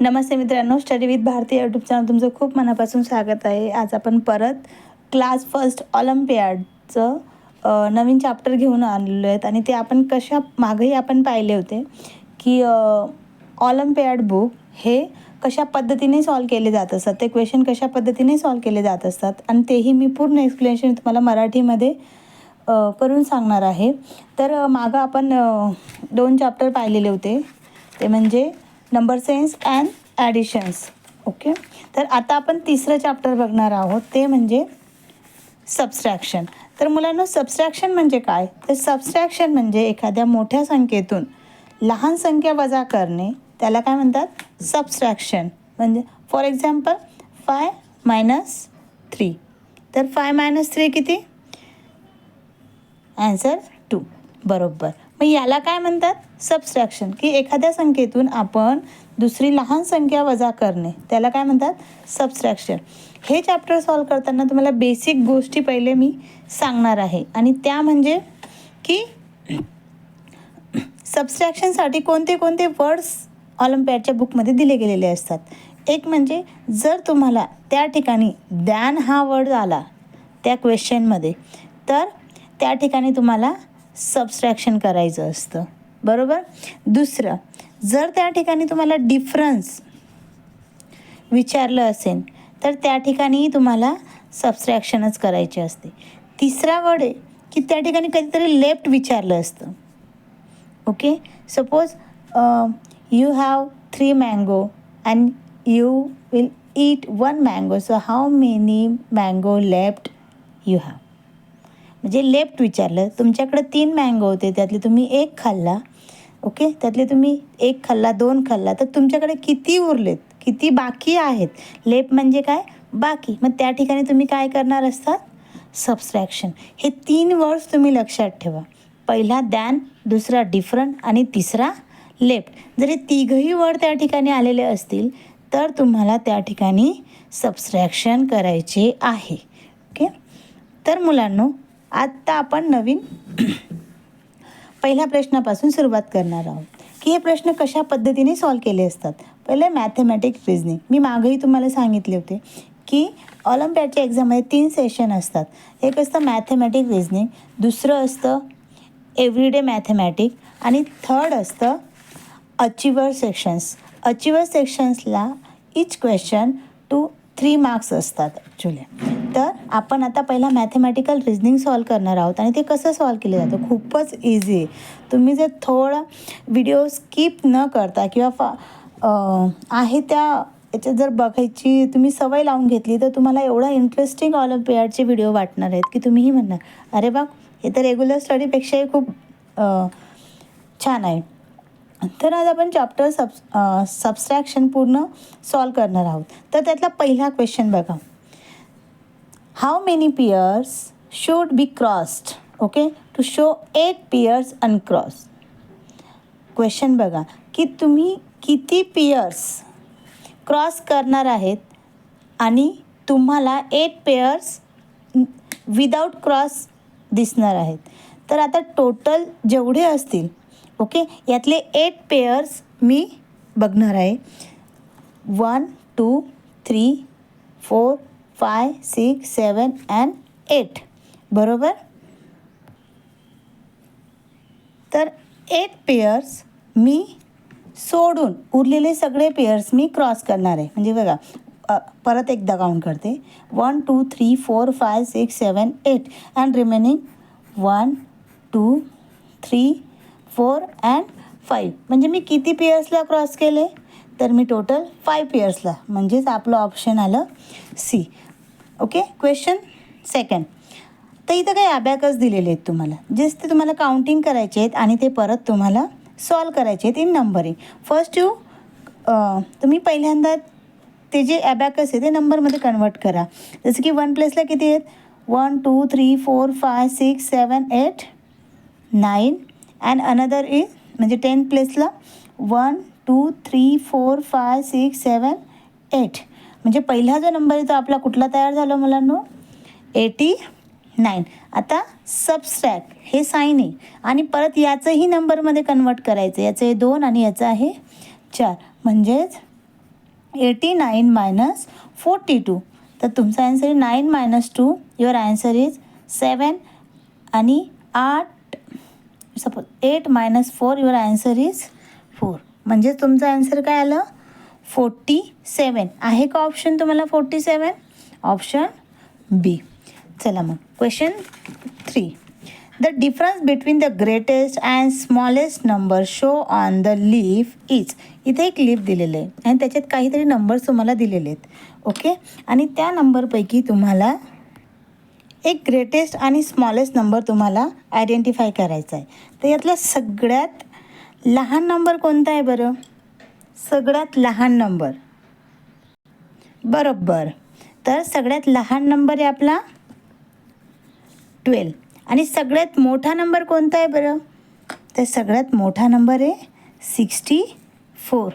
नमस्ते मित्रांनो, study with Bharati YouTube channel तुमचं खूप मनापासून स्वागत आहे. आज आपण परत क्लास फर्स्ट ऑलिम्पियाडचं नवीन चॅप्टर घेऊन आलेलो आहेत आणि ते आपण मागेही आपण पाहिले होते की ऑलिम्पियाड बुक हे कशा पद्धतीने सॉल्व केले जात असतात, ते क्वेश्चन कशा पद्धतीने सॉल्व केले जात असतात आणि तेही मी पूर्ण एक्सप्लेनेशन तुम्हाला मराठीमध्ये करून सांगणार आहे. तर मागं आपण 2 चॅप्टर पाहिलेले होते, ते म्हणजे number sense and additions. Okay, तर आता आपण तिसरं चॅप्टर बघणार आहोत, ते म्हणजे सबस्ट्रॅक्शन. तर मुलांनो, सबस्ट्रॅक्शन म्हणजे काय? तर सबस्ट्रॅक्शन म्हणजे एखाद्या मोठ्या संख्येतून लहान संख्या वजा करणे, त्याला काय म्हणतात? सबस्ट्रॅक्शन. म्हणजे फॉर एक्झाम्पल 5 - 3. तर 5 - 3 किती? ॲन्सर 2. बरोबर. मग याला काय म्हणतात? सबस्ट्रॅक्शन. की एखाद्या संख्येतून आपण दुसरी लहान संख्या वजा करणे, त्याला काय म्हणतात? सबस्ट्रॅक्शन. हे चॅप्टर सॉल्व करताना तुम्हाला बेसिक गोष्टी पहिले मी सांगणार आहे आणि त्या म्हणजे की सबस्ट्रॅक्शनसाठी कोणते कोणते वर्ड्स ऑलिम्पियाडच्या बुकमध्ये दिले गेलेले असतात. एक म्हणजे जर तुम्हाला त्या ठिकाणी दॅन हा वर्ड आला त्या क्वेश्चनमध्ये, तर त्या ठिकाणी तुम्हाला सबस्ट्रॅक्शन करायचं असतं. बरोबर. दुसरं, जर त्या ठिकाणी तुम्हाला डिफरन्स विचारलं असेल तर त्या ठिकाणी तुम्हाला सबस्ट्रॅक्शनच करायचे असते. तिसरा वर्ड आहे की त्या ठिकाणी कधीतरी लेफ्ट विचारलं असतं. Okay, suppose you have 3 mango and you will eat 1 mango, so how many mango left you have. म्हणजे लेफ्ट विचारलं, तुमच्याकडे 3 मँगो होते, त्यातले तुम्ही 1 खाल्ला. ओके, त्यातले तुम्ही 1 खाल्ला, 2 खाल्ला, तर तुमच्याकडे किती उरलेत, किती बाकी आहेत? लेफ्ट म्हणजे काय? बाकी. मग त्या ठिकाणी तुम्ही काय करणार असतात? सबस्ट्रॅक्शन. हे 3 वर्ड्स तुम्ही लक्षात ठेवा. पहिला दॅन, दुसरा डिफरंट आणि तिसरा लेफ्ट. जर हे तिघही वर्ड त्या ठिकाणी आलेले असतील तर तुम्हाला त्या ठिकाणी सबस्ट्रॅक्शन करायचे आहे. ओके, तर मुलांनो, आत्ता आपण नवीन पहिल्या प्रश्नापासून सुरुवात करणार आहोत की हे प्रश्न कशा पद्धतीने सॉल्व केले असतात. पहिले मॅथमॅटिक्स रिझनिंग. मी मागेही तुम्हाला सांगितले होते की ऑलिम्पियाडच्या एक्झाममध्ये 3 सेशन असतात. एक असतं मॅथमॅटिक्स रिझनिंग, दुसरं असतं एव्हरीडे मॅथमॅटिक आणि थर्ड असतं अचिव्हर सेक्शन्स. अचिव्हर सेक्शन्सला इच क्वेश्चन 2-3 मार्क्स असतात ॲक्च्युली. तर आपण आता पहिला मॅथमॅटिकल रिझनिंग सॉल्व करणार आहोत आणि ते कसं सॉल्व केलं जातं? खूपच इझी आहे. तुम्ही जर थोडा व्हिडिओ स्किप न करता किंवा आहे त्या याच्यात जर बघायची तुम्ही सवय लावून घेतली तर तुम्हाला एवढा इंटरेस्टिंग ऑलिम्पियाडचे व्हिडिओ वाटणार आहेत की तुम्हीही म्हणणार, अरे बा, हे तर रेग्युलर स्टडीपेक्षाही खूप छान आहे. तर आज आपण चॅप्टर सबस्ट्रॅक्शन पूर्ण सॉल्व करणार आहोत. तर त्यातला पहिला क्वेश्चन बघा. How many pairs should be crossed, okay, to show 8 pairs uncross. Question बघा की तुम्ही किती पेयर्स क्रॉस करणार आहेत आणि तुम्हाला 8 पेयर्स विदाऊट क्रॉस दिसणार आहेत. तर आता टोटल जेवढे असतील, ओके, यातले 8 पेयर्स मी बघणार आहे. 1, 2, 3, 4, 5, 6, 7 अँड 8. बरोबर. तर 8 पेयर्स मी सोडून उरलेले सगळे पेयर्स मी क्रॉस करणार आहे. म्हणजे बघा, परत एकदा काउंट करते. 1, 2, 3, 4, 5, 6, 7, 8 अँड रिमेनिंग 1, 2, 3, 4 अँड 5. म्हणजे मी किती पेयर्सला क्रॉस केले? तर मी टोटल 5 पेयर्सला, म्हणजेच आपलं ऑप्शन आलं सी. Okay, question second. तर इथं काही अबॅकस दिलेले आहेत तुम्हाला, जेच ते तुम्हाला काउंटिंग करायचे आहेत आणि ते परत तुम्हाला सॉल्व करायचे आहेत इन नंबरिंग. फर्स्ट तुम्ही पहिल्यांदा ते जे ॲबॅकस आहे ते नंबरमध्ये कन्वर्ट करा. जसं की 1 प्लेसला किती आहेत? 1, 2, 3, 4, 5, 6, 7, 8, 9 अँड अनदर इज, म्हणजे 10 प्लेसला 1, 2, 3, 4, 5, 6, 7, 8. म्हणजे पहिला जो नंबर आहे तो आपला कुठला तयार झाला मुलांनो? 89. आता सबस्ट्रॅक्ट हे साईन आहे आणि परत याचंही नंबरमध्ये कन्वर्ट करायचं. याचं आहे 2 आणि याचं आहे 4. म्हणजेच 89 मायनस 42. तर तुमचा आन्सर आहे 9 मायनस 2. Your answer is 7. आणि 8 suppose 8 minus 4. Your answer is 4. म्हणजे तुमचा आन्सर काय आलं 47. आहे का ऑप्शन तुम्हाला 47? ऑप्शन बी. चला मग question 3. The difference between the greatest and smallest number show on the leaf is. इथे एक लीफ दिलेलं आहे आणि त्याच्यात काहीतरी नंबर्स तुम्हाला दिलेले आहेत. ओके. आणि त्या नंबरपैकी तुम्हाला एक ग्रेटेस्ट आणि स्मॉलेस्ट नंबर तुम्हाला आयडेंटिफाय करायचा आहे. तर यातला सगळ्यात लहान नंबर कोणता आहे बरं? सगळ्यात लहान नंबर. बरोबर. तर सगळ्यात लहान नंबर आहे आपला 12. आणि सगळ्यात मोठा नंबर कोणता आहे बरं? तर सगळ्यात मोठा नंबर आहे 64.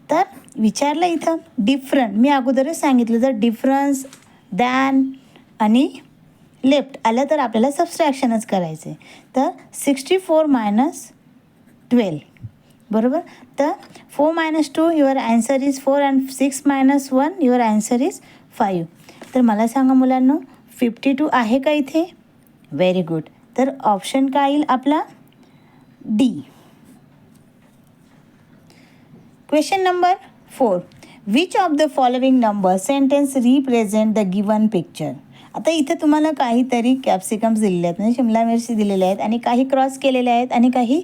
तर विचारलं इथं डिफरंट. मी अगोदरच सांगितलं जर डिफरन्स दॅन आणि लेफ्ट आलं तर आपल्याला सबस्ट्रॅक्शनच करायचं आहे. तर 64 मायनस 12. बरोबर. तर 4 minus 2 your answer is 4 and 6 minus 1 your answer is 5. तर मला सांगा मुलांनो 52 आहे का इथे? Very good. तर ऑप्शन काय येईल आपला? D. Question number 4. Which of the following number sentence represent the given picture. आता इथे तुम्हाला काहीतरी कॅप्सिकम्स दिलेले आहेत म्हणजे शिमला मिरची दिलेल्या आहेत आणि काही क्रॉस केलेल्या आहेत आणि काही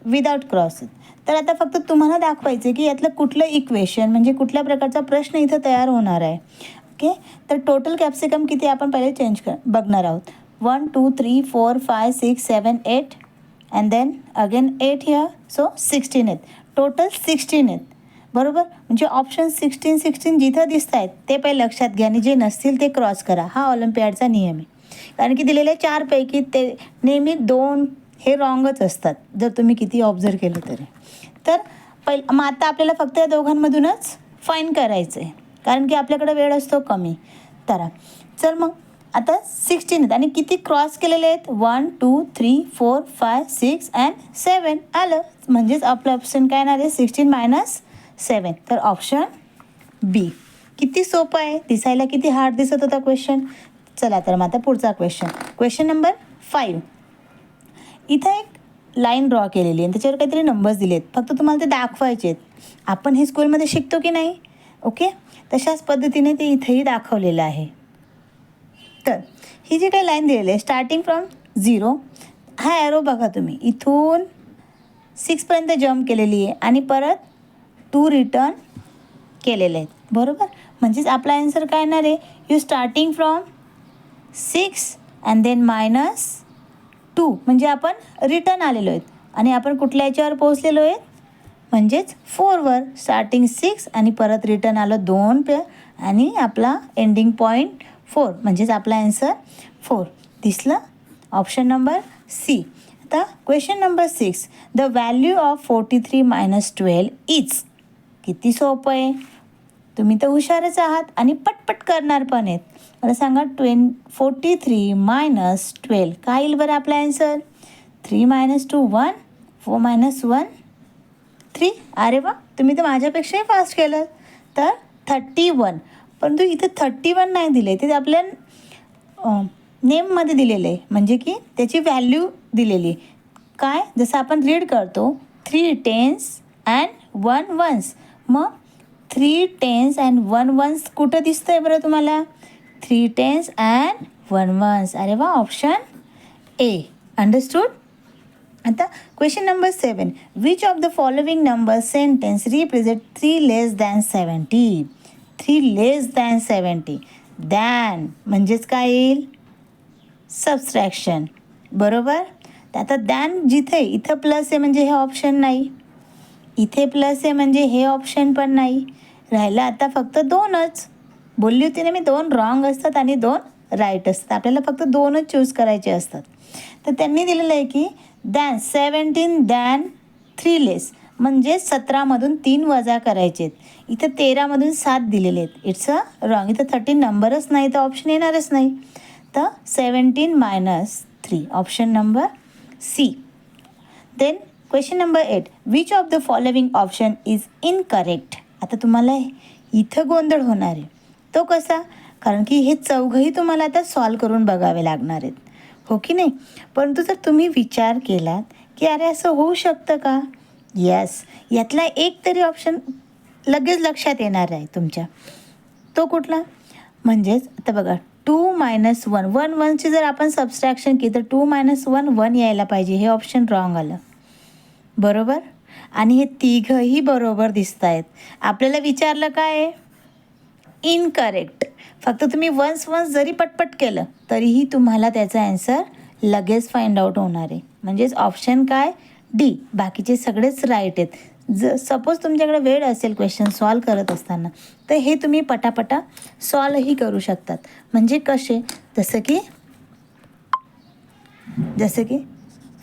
विदाउट क्रॉस. तर आता फक्त तुम्हाला दाखवायचं आहे की यातलं कुठलं इक्वेशन म्हणजे कुठल्या प्रकारचा प्रश्न इथं तयार होणार आहे. ओके. तर टोटल कॅप्सिकम किती आपण पहिले बघणार आहोत. 1 2 3 4 5 6 7 8 and then again 8 here. So 16 आहेत. टोटल 16 आहेत. बरोबर. म्हणजे ऑप्शन 16 जिथं दिसत आहेत ते पहिले लक्षात घ्या आणि जे नसतील ते क्रॉस करा. हा ऑलिम्पियाडचा नियम आहे. कारण की दिलेले 4पैकी ते नेहमी 2 हे रॉंगच असतात जर तुम्ही किती ऑब्झर्व केलं तरी. तर मग आता आपल्याला फक्त या दोघांमधूनच फाईन करायचं आहे कारण की आपल्याकडे वेळ असतो कमी. तर चल मग आता 16 आहेत आणि किती क्रॉस केलेले आहेत 1 2 3 4 5 6 अँड 7 आलं. म्हणजेच आपलं ऑप्शन काय येणार आहे 16 मायनस 7. तर ऑप्शन बी. किती सोपं आहे. दिसायला किती हार्ड दिसत होता क्वेश्चन. चला तर मग आता पुढचा क्वेश्चन नंबर 5. इथं एक लाईन ड्रॉ केलेली आहे त्याच्यावर काहीतरी नंबर्स दिले आहेत. फक्त तुम्हाला ते दाखवायचे आहेत. आपण हे स्कूलमध्ये शिकतो की नाही. ओके. तशाच पद्धतीने ते इथेही दाखवलेलं आहे. तर ही जी काही लाईन दिलेली आहे स्टार्टिंग फ्रॉम 0 हा ॲरो बघा तुम्ही इथून 6पर्यंत जम्प केलेली आहे आणि परत 2 रिटर्न केलेले आहेत. बरोबर. म्हणजेच आपला आन्सर काय येणार आहे you starting from 6 and then minus 2 म्हणजे आपण रिटर्न आलेलो आहेत आणि आपण कुठल्या याच्यावर पोहोचलेलो आहेत म्हणजेच 4वर. स्टार्टिंग 6 आणि परत रिटर्न आलं 2 पेअर आणि आपला एंडिंग पॉईंट 4 म्हणजेच आपला आन्सर 4. दिसलं. Option number C. आता question number 6. The value of 43 minus 12 is. किती सोपं आहे. तुम्ही तर हुशारच आहात आणि पटपट करणार पण आहेत. मला सांगा 43 मायनस 12 काय येईल बरं आपला आन्सर. 3 minus 2 1 4 minus 1 3. अरे वा तुम्ही तर माझ्यापेक्षाही फास्ट केलं. तर 31. परंतु इथं 31 नाही दिले ते आपल्या नेममध्ये दिलेलं आहे म्हणजे की त्याची व्हॅल्यू दिलेली आहे. काय जसं आपण रीड करतो 3 10s अँड 1 1s. मग 3 10s अँड 1 1s कुठं दिसतं आहे बरं तुम्हाला 3 10s अँड 1 1s. अरे वा ऑप्शन ए. अंडरस्टूड. आता question number 7. Which of the following number sentence represent 3 less than 70. 3 less than 70. Than म्हणजेच काय येईल सबस्ट्रॅक्शन. बरोबर. तर आता दॅन जिथे इथं प्लस आहे म्हणजे हे ऑप्शन नाही. इथे प्लस आहे म्हणजे हे ऑप्शन पण नाही. राहिलं आता फक्त 2च. बोलली होती ना मी 2 रॉंग असतात आणि 2 राईट असतात. आपल्याला फक्त 2च चूज करायचे असतात. तर त्यांनी दिलेलं आहे की दॅन 17 दॅन 3 लेस म्हणजे 17मधून 3 वजा करायचे आहेत. इथं 13मधून 7 दिलेले आहेत. It's a wrong. इथं 13 नंबरच नाही तर ऑप्शन येणारच नाही. तर 17 minus 3 option number C. Then question number 8. Which of the following option is incorrect. आता तुम्हाला इथं गोंधळ होणार आहे. तो कसा? कारण की हे चौघंही तुम्हाला आता सॉल्व करून बघावे लागणार आहेत, हो की नाही? परंतु जर तुम्ही विचार केलात की अरे असं होऊ शकतं का? येस, यातला एक तरी ऑप्शन लगेच लक्षात येणार आहे तुमच्या. तो कुठला? म्हणजेच आता बघा, 2 - 1, 1 1ची जर आपण सबस्ट्रॅक्शन केली तर 2 - 1 1 यायला पाहिजे. हे ऑप्शन रॉंग आलं, बरोबर? आणि हे तिघंही बरोबर दिसत आहेत. आपल्याला विचारलं काय आहे? इनकरेक्ट. फक्त तुम्ही वन्स जरी पटपट केलं तरीही तुम्हाला त्याचा ॲन्सर लगेच फाइंड आउट होणार आहे. म्हणजेच ऑप्शन काय? डी. बाकीचे सगळेच राईट आहेत. सपोज तुमच्याकडे वेळ असेल क्वेश्चन सॉल्व करत असताना, तर हे तुम्ही पटापटा सॉल्वही करू शकतात. म्हणजे कसे? जसं की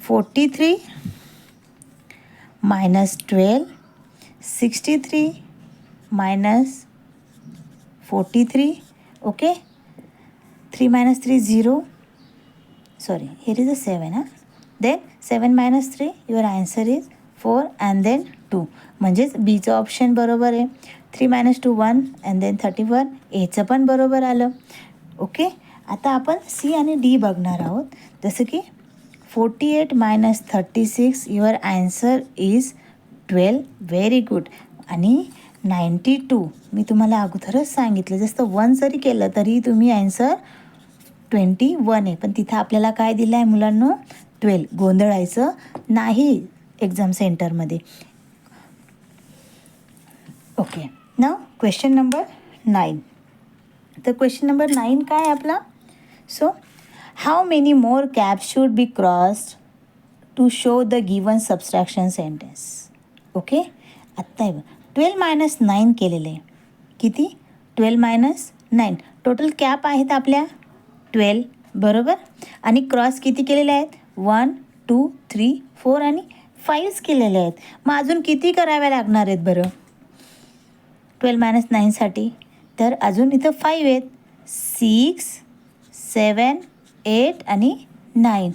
43 - 12, 63 - 43, okay. 3 - 3 0, sorry, here is a 7, then 7 - 3, your answer is 4 and then 2. म्हणजेच बीचं ऑप्शन बरोबर आहे. 3 - 2 1 and then 31, एचं पण बरोबर आलं, ओके. आता आपण सी आणि डी बघणार आहोत. जसं की 48 - 36, your answer is 12. Very good. आणि 92, मी तुम्हाला अगोदरच सांगितलं, जसं 1 जरी केलं तरी तुम्ही आन्सर 21 आहे. पण तिथं आपल्याला काय दिलं आहे मुलांनो? 12. गोंधळायचं नाही एक्झाम सेंटरमध्ये, ओके. नाव क्वेश्चन नंबर 9. तर क्वेश्चन नंबर 9 काय आहे आपला? So how many more caps should be crossed to show the given subtraction sentence, okay. आत्ता 12 - 9 केलेलं आहे. किती? 12 - 9. टोटल कॅप आहेत आपल्या 12, बरोबर. आणि क्रॉस किती केलेले आहेत? 1 2 3 4 आणि 5 केलेले आहेत. मग अजून किती कराव्या लागणार आहेत बरं 12 - 9साठी? तर अजून इथं 5 आहेत. 6 7 8 आणि 9.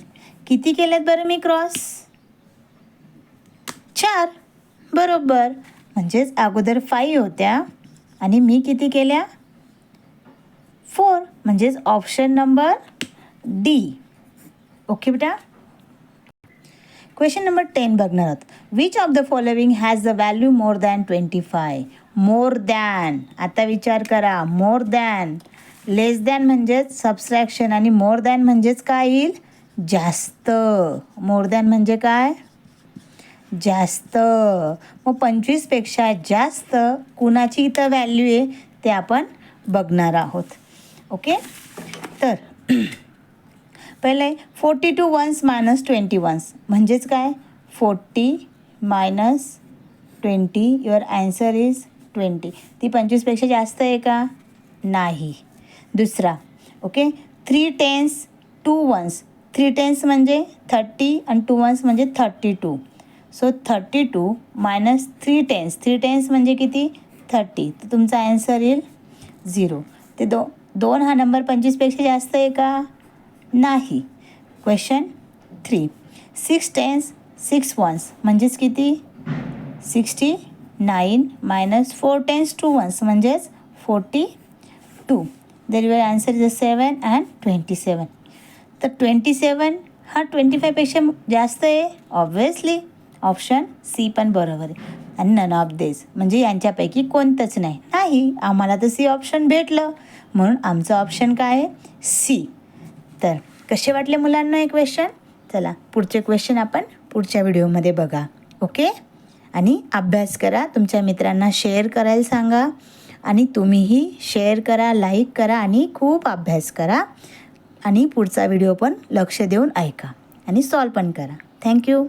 किती केलेत बरं मी क्रॉस? 4, बरोबर. म्हणजेच अगोदर 5 होत्या आणि मी किती केल्या? 4. म्हणजेच ऑप्शन नंबर डी, ओके बेटा. क्वेश्चन नंबर 10 बघणार आहोत. Which of the following has the value more than 25? More than. आता विचार करा. मोर दॅन, लेस दॅन म्हणजेच सबस्ट्रॅक्शन आणि मोर दॅन म्हणजेच काय येईल? जास्त. मोर दॅन म्हणजे काय? जास्त. मग 25पेक्षा जास्त कुणाची इथं व्हॅल्यू आहे ते आपण बघणार आहोत, ओके. तर पहिले 42 1s - 21 म्हणजेच काय? 40 - 20, युअर आन्सर इज 20. ती 25पेक्षा जास्त आहे का? नाही. दुसरा, ओके. 3 10s 2 1s. 3 10s म्हणजे 30 आणि 2 1s म्हणजे 32. So 32 - 3 10s. 3 10s म्हणजे किती? 30. तर तुमचा आन्सर येईल 0. ते 2 हा नंबर 25पेक्षा जास्त आहे का? नाही. क्वेश्चन 3. 6 10s 6 1s म्हणजेच किती? 69 - 4 10s 2 1s म्हणजेच 42. देर युअर आन्सर इज 7 and 27. तर 27 हा 25पेक्षा जास्त आहे, ऑब्व्हियसली. ऑप्शन सी पण बरोबर आहे. आणि नन ऑफ दिस म्हणजे यांच्यापैकी कोणतंच नाही. नाही, आम्हाला तर सी ऑप्शन भेटलं म्हणून आमचं ऑप्शन काय आहे? सी. तर कसे वाटले मुलांना हे क्वेश्चन? चला पुढचे क्वेश्चन आपण पुढच्या व्हिडिओमध्ये बघा, ओके. आणि अभ्यास करा. तुमच्या मित्रांना शेअर करायला सांगा आणि तुम्हीही शेअर करा, लाईक करा आणि खूप अभ्यास करा. आणि पुढचा व्हिडिओ पण लक्ष देऊन ऐका आणि सॉल्व पण करा. थँक्यू.